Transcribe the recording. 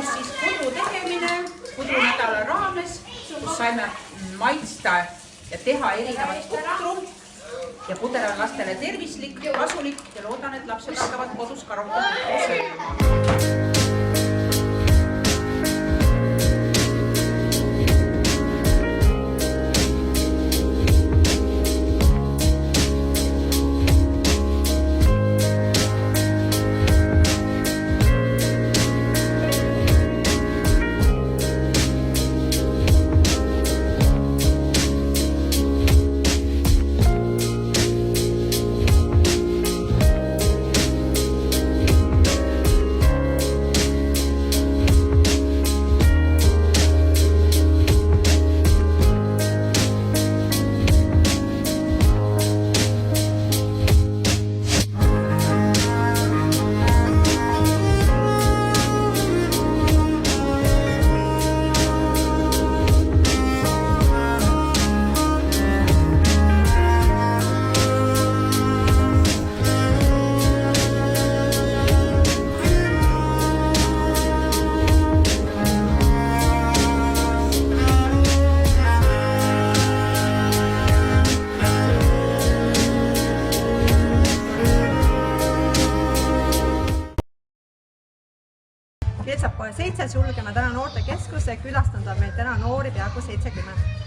toimus siis kodu tegemine kodunädala raames, kus saime maitsta ja teha erinevat putru. Ja puder on lastele tervislik, kasulik ja loodan, et lapsed hakkavad kodus ka rohkem putru sööma. Ketsapoe 7 sulgeme täna noortekeskuse ja külastanud on meil täna noori peaaegu 70.